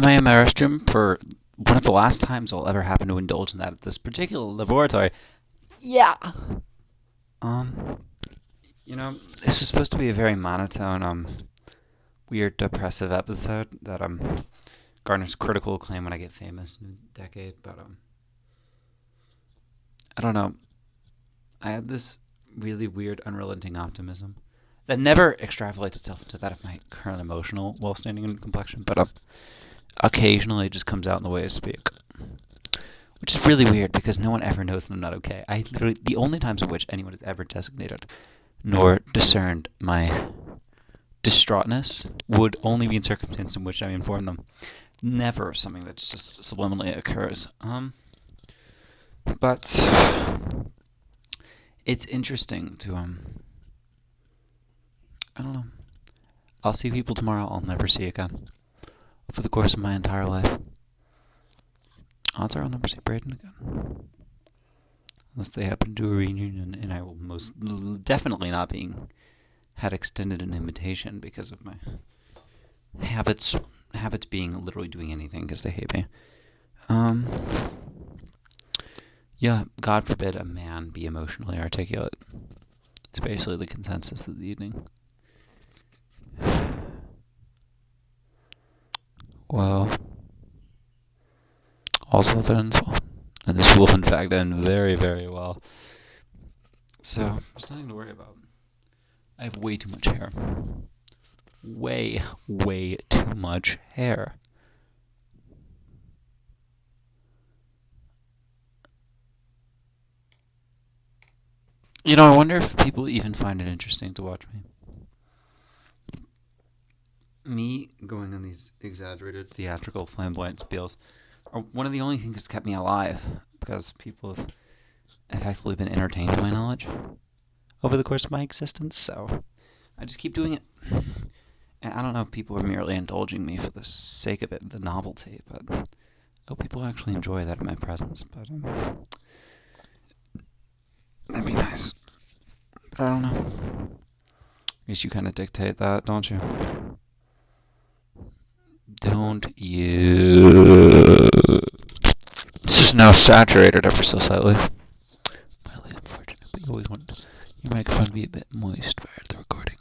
am I in my restroom for one of the last times I'll ever happen to indulge in that at this particular laboratory? Yeah. Um, this is supposed to be a very monotone, weird, depressive episode that garners critical acclaim when I get famous in a decade. But I don't know. I have this really weird, unrelenting optimism that never extrapolates itself into that of my current emotional well-standing and complexion, but occasionally it just comes out in the way I speak. Which is really weird because no one ever knows that I'm not okay. The only times in which anyone has ever designated nor discerned my distraughtness would only be in circumstances in which I inform them. Never something that just subliminally occurs. But it's interesting to I don't know. I'll see people tomorrow I'll never see again for the course of my entire life. Odds are I'll never see Braden again. Unless they happen to do a reunion, and I will most definitely not had extended an invitation because of my habits being literally doing anything because they hate me. Yeah, God forbid a man be emotionally articulate. It's basically the consensus of the evening. Well, all's well that ends well. And this will, in fact, end very, very well. So, there's nothing to worry about. I have way too much hair. Way, way too much hair. I wonder if people even find it interesting to watch me. Me going on these exaggerated, theatrical, flamboyant spiels are one of the only things that's kept me alive, because people have effectively been entertained by my knowledge over the course of my existence, so I just keep doing it. And I don't know if people are merely indulging me for the sake of it, the novelty, but I hope people actually enjoy that in my presence, but that'd be nice. But I don't know. I guess you kind of dictate that, don't you? Don't you? This is now saturated ever so slightly. Highly unfortunate, but you always want your microphone to be a bit moist prior to the recording.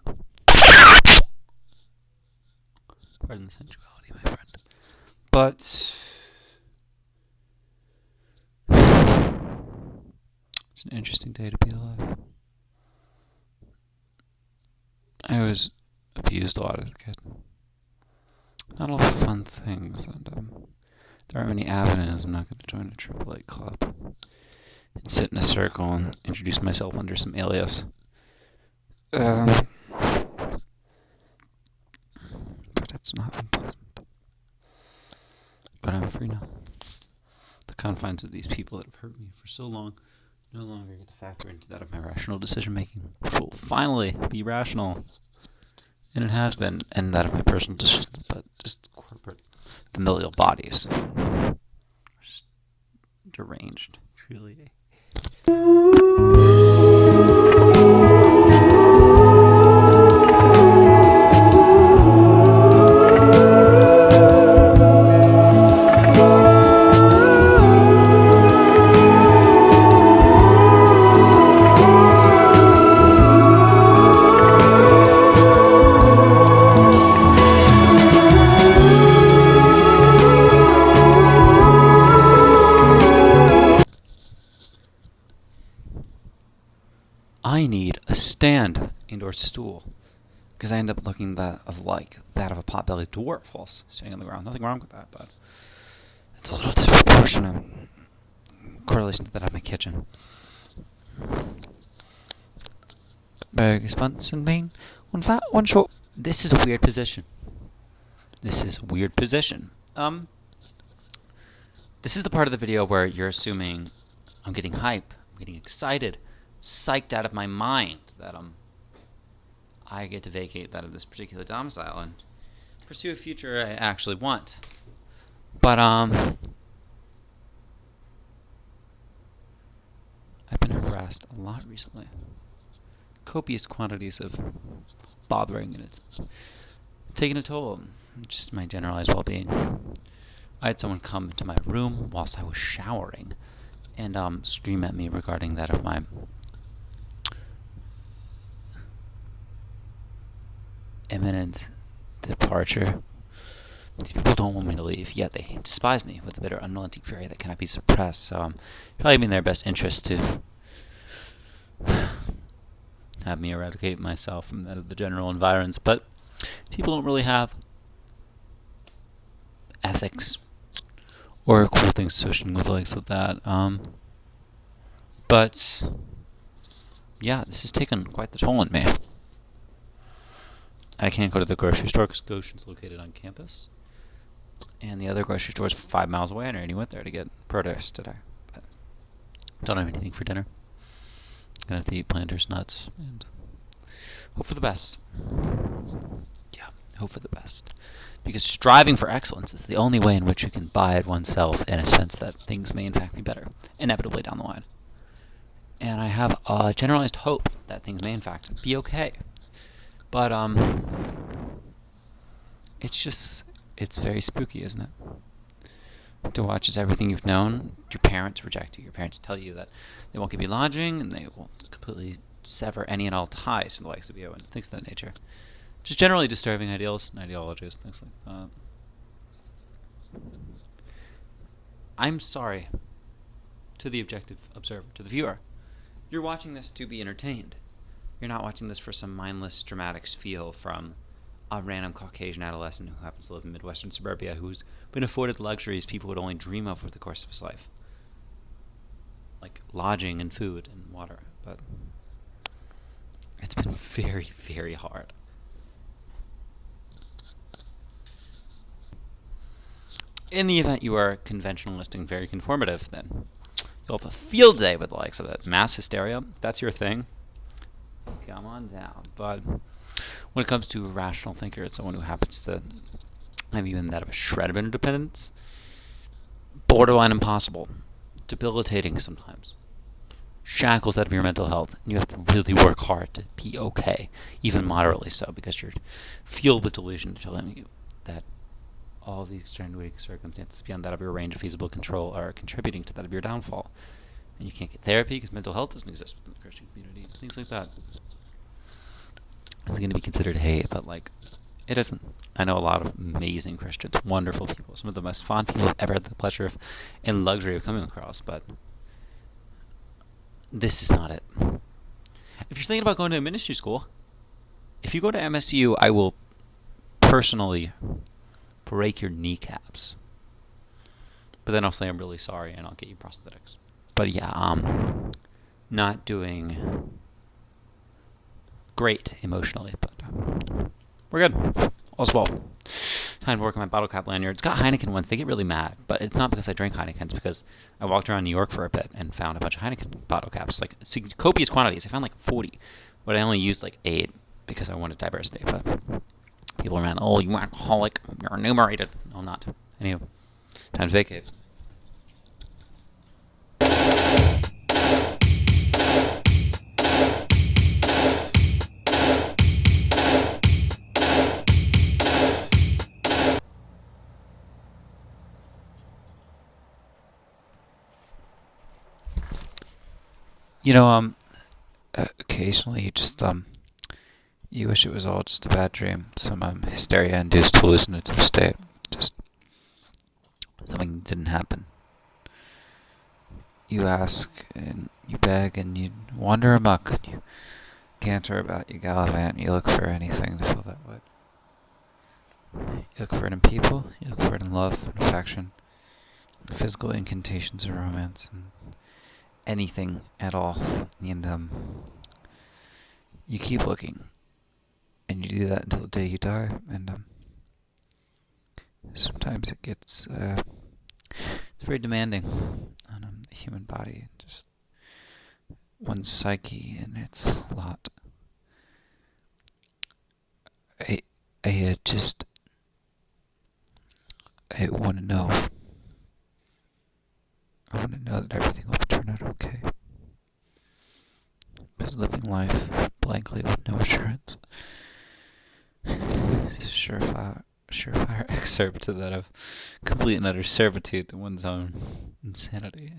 Pardon the sensuality, my friend. But it's an interesting day to be alive. I was abused a lot as a kid. Not all fun things, and there aren't many avenues. I'm not going to join a AAA club and sit in a circle and introduce myself under some alias. But it's not unpleasant. But I'm free now. The confines of these people that have hurt me for so long no longer get to factor into that of my rational decision making, which will finally be rational. And it has been, and that of my personal decisions, but just corporate familial bodies. Just deranged, truly. I need a stand and/or stool, because I end up looking that of a pot-bellied dwarf while sitting on the ground. Nothing wrong with that, but it's a little disproportionate in correlation to that of my kitchen. Burgers, buns, and bean. One fat, one short. This is a weird position. This is the part of the video where you're assuming I'm getting hype, I'm getting excited, psyched out of my mind that I get to vacate that of this particular domicile and pursue a future I actually want. But I've been harassed a lot recently. Copious quantities of bothering, and it's taking a toll on just my generalized well-being. I had someone come into my room whilst I was showering and scream at me regarding that of my imminent departure. These people don't want me to leave, yet they despise me with a bitter, unrelenting fury that cannot be suppressed. So probably in their best interest to have me eradicate myself from that of the general environs. But people don't really have ethics or cool things associated with likes of that. But yeah, this has taken quite the toll on me. I can't go to the grocery store because Goshen's located on campus, and the other grocery store is 5 miles away, and I already went there to get produce today. But don't have anything for dinner. Gonna have to eat Planters nuts and hope for the best. Yeah, hope for the best. Because striving for excellence is the only way in which you can bide oneself in a sense that things may in fact be better, inevitably down the line. And I have a generalized hope that things may in fact be okay. But it's very spooky, isn't it? To watch as everything you've known, your parents reject you. Your parents tell you that they won't give you lodging, and they will completely sever any and all ties to the likes of you, and things of that nature. Just generally disturbing ideals and ideologies, things like that. I'm sorry to the objective observer, to the viewer. You're watching this to be entertained. You're not watching this for some mindless dramatics feel from a random Caucasian adolescent who happens to live in Midwestern suburbia who's been afforded luxuries people would only dream of over the course of his life. Like lodging and food and water. But it's been very, very hard. In the event you are conventionalist and very conformative, then you'll have a field day with the likes of it. Mass hysteria, if that's your thing, come on down. But when it comes to a rational thinker and someone who happens to have even that of a shred of independence, borderline impossible, debilitating sometimes, shackles out of your mental health, and you have to really work hard to be okay, even moderately so, because you're fueled with delusion telling you that all the extenuating circumstances beyond that of your range of feasible control are contributing to that of your downfall. And you can't get therapy because mental health doesn't exist within the Christian community. Things like that. It's going to be considered hate, but it isn't. I know a lot of amazing Christians, wonderful people, some of the most fun people I've ever had the pleasure of and luxury of coming across, but this is not it. If you're thinking about going to a ministry school, if you go to MSU, I will personally break your kneecaps. But then I'll say I'm really sorry and I'll get you prosthetics. But yeah, not doing great emotionally, but we're good. All's well. Time to work on my bottle cap lanyard. It's got Heineken ones. They get really mad, but it's not because I drank Heineken. It's because I walked around New York for a bit and found a bunch of Heineken bottle caps, like copious quantities. I found 40, but I only used 8 because I wanted diversity. But people are mad. Oh, you alcoholic. You're enumerated. No, I'm not. Anyway, time to vacate. Occasionally you just, you wish it was all just a bad dream, some hysteria-induced hallucinative state, just something didn't happen. You ask, and you beg, and you wander amok, and you canter about, you gallivant, you look for anything to fill that void. You look for it in people, you look for it in love and affection, physical incantations of romance, and anything at all. And you keep looking, and you do that until the day you die. And sometimes it gets it's very demanding on the human body, just one's psyche, and it's a lot. I want to know. I want to know that everything will turn out okay. Because living life blankly with no assurance is surefire excerpt to that of complete and utter servitude to one's own insanity,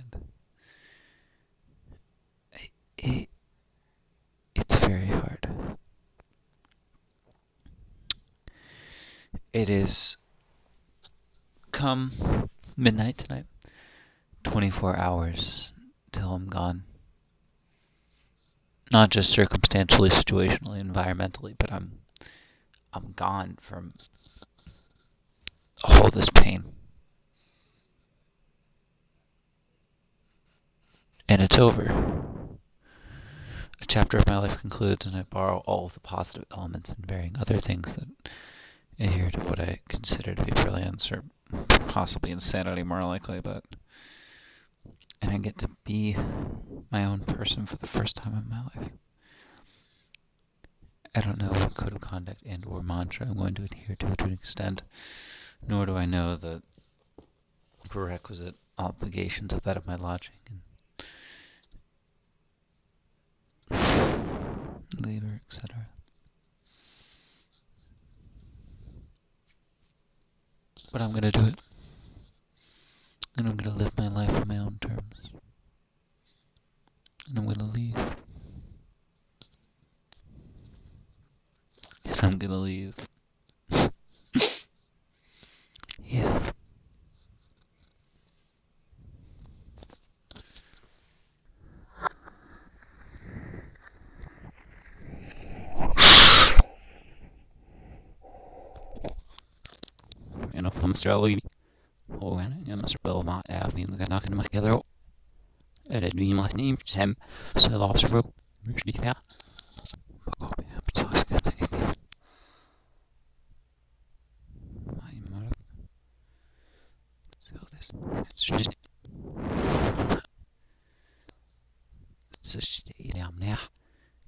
and it's very hard. It is come midnight tonight. 24 hours till I'm gone. Not just circumstantially, situationally, environmentally, but I'm gone from all this pain. And it's over. A chapter of my life concludes, and I borrow all of the positive elements and varying other things that adhere to what I consider to be brilliance, or possibly insanity more likely, and I get to be my own person for the first time in my life. I don't know what code of conduct and or mantra I'm going to adhere to an extent, nor do I know the prerequisite obligations of that of my lodging and labor, etc. But I'm going to do it. And I'm going to live my life on my own terms. And I'm going to leave. And I'm going to leave. Yeah. En op Australië. En jag måste spela med även när jag kan markera då. Eller du måste ni sem så låts ro. Mycket där. Vad går jag på task att det. Nej, men så this. It's just så shit down now.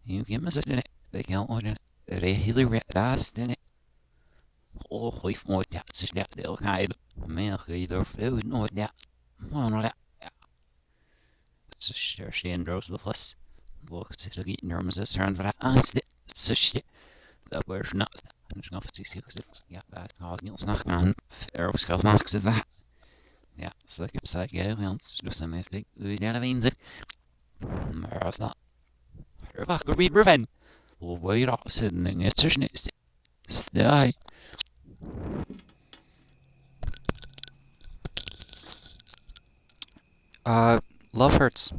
You get me sitting they can't order det är hela rasten. Och vi får det så det är okej. Men jag får nog det. Man det. Så kör en dros med oss. Look till det get nervous as turn för att så shit. Det var not. Jag ska få se så ja, det har jag snackat om. Jag ska få se det. Ja, så jag säger jag vill så som efter det där vinns. Men så det var går vi reven. Och vad är det så den är så snäst. Stay. Love hurts.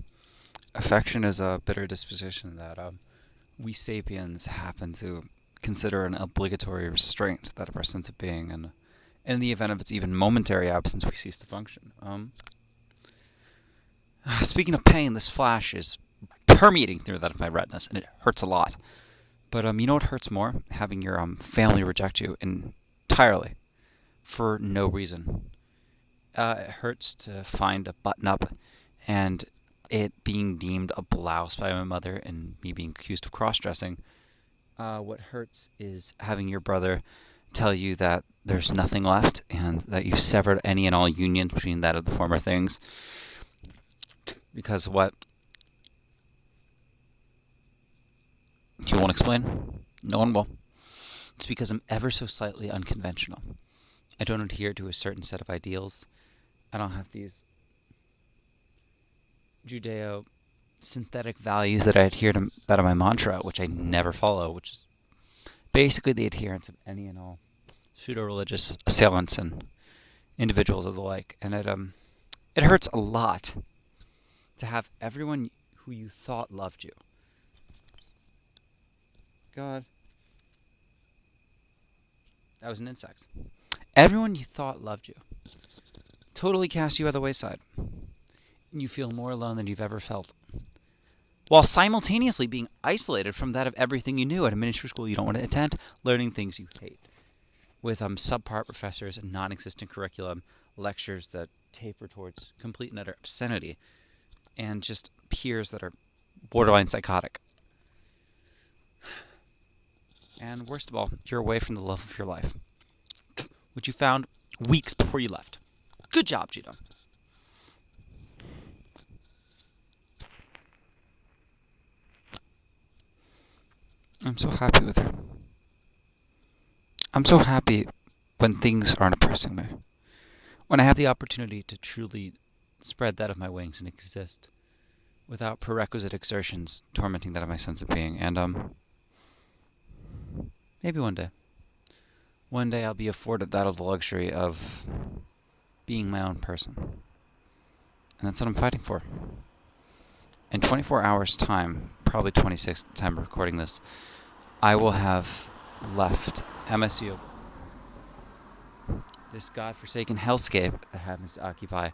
Affection is a bitter disposition that we sapiens happen to consider an obligatory restraint that of our sense of being, and in the event of its even momentary absence, we cease to function. Speaking of pain, this flash is permeating through that of my retinas, and it hurts a lot. But you know what hurts more? Having your family reject you entirely for no reason. It hurts to find a button-up and it being deemed a blouse by my mother and me being accused of cross-dressing. What hurts is having your brother tell you that there's nothing left and that you severed any and all unions between that of the former things. Because what? You won't explain? No one will. It's because I'm ever so slightly unconventional. I don't adhere to a certain set of ideals. I don't have these Judeo-synthetic values that I adhere to, that are my mantra, which I never follow, which is basically the adherence of any and all pseudo-religious assailants and individuals of the like. And it hurts a lot to have everyone who you thought loved you. God. That was an insect. Everyone you thought loved you totally cast you by the wayside. And you feel more alone than you've ever felt. While simultaneously being isolated from that of everything you knew at a ministry school you don't want to attend, learning things you hate. With subpar professors and non-existent curriculum, lectures that taper towards complete and utter obscenity, and just peers that are borderline psychotic. And worst of all, you're away from the love of your life, which you found weeks before you left. Good job, Gino. I'm so happy with her. I'm so happy when things aren't oppressing me. When I have the opportunity to truly spread that of my wings and exist without prerequisite exertions tormenting that of my sense of being. And maybe one day I'll be afforded that of the luxury of being my own person. And that's what I'm fighting for. In 24 hours' time, probably 26th time of recording this, I will have left MSU, this godforsaken hellscape that happens to occupy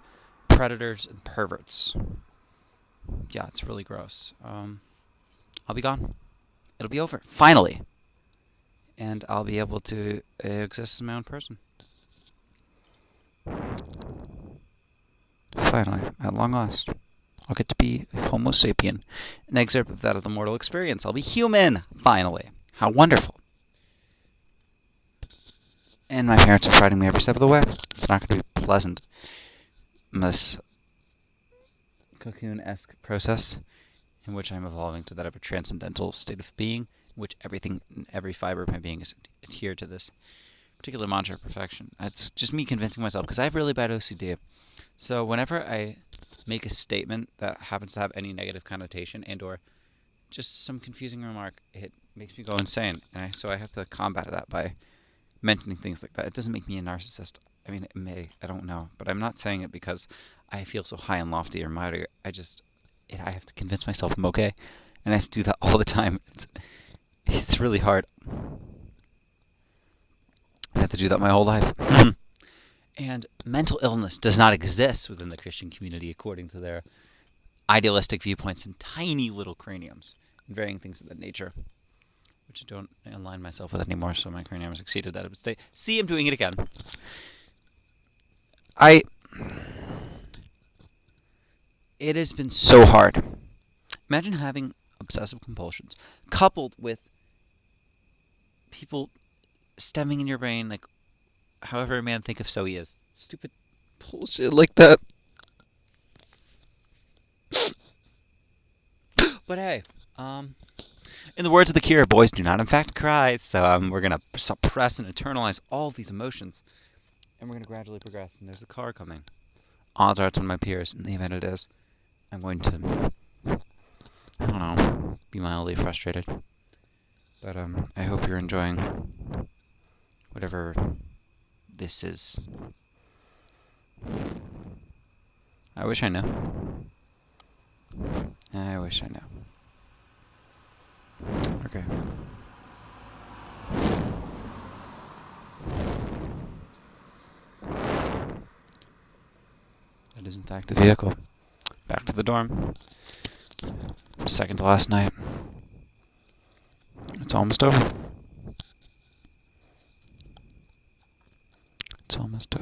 predators and perverts. Yeah, it's really gross. I'll be gone. It'll be over, finally. And I'll be able to exist as my own person. Finally, at long last, I'll get to be a Homo sapien, an excerpt of that of the mortal experience. I'll be human, finally. How wonderful. And my parents are fighting me every step of the way. It's not going to be pleasant. This cocoon-esque process in which I'm evolving to that of a transcendental state of being, in which everything, every fiber of my being is adhered to this particular mantra of perfection. It's just me convincing myself, because I have really bad OCD. So whenever I make a statement that happens to have any negative connotation and or just some confusing remark, it makes me go insane. And so I have to combat that by mentioning things like that. It doesn't make me a narcissist. I mean, it may. I don't know. But I'm not saying it because I feel so high and lofty or mighty. I have to convince myself I'm okay. And I have to do that all the time. It's really hard. I have to do that my whole life. And mental illness does not exist within the Christian community according to their idealistic viewpoints and tiny little craniums and varying things of that nature, which I don't align myself with anymore, so my cranium has exceeded that of its state. See, I'm doing it again. It has been so hard. Imagine having obsessive compulsions coupled with people stemming in your brain, like, however a man think of so he is. Stupid bullshit like that. But hey, in the words of The Cure, boys do not in fact cry, so we're going to suppress and internalize all of these emotions, and we're going to gradually progress, and there's a car coming. Odds are it's one of my peers. In the event it is, I'm going to, I don't know, be mildly frustrated. But I hope you're enjoying whatever this is. I wish I knew. I wish I knew. Okay. That is in fact the vehicle. Back to the dorm. Second to last night. It's almost over. It's almost over.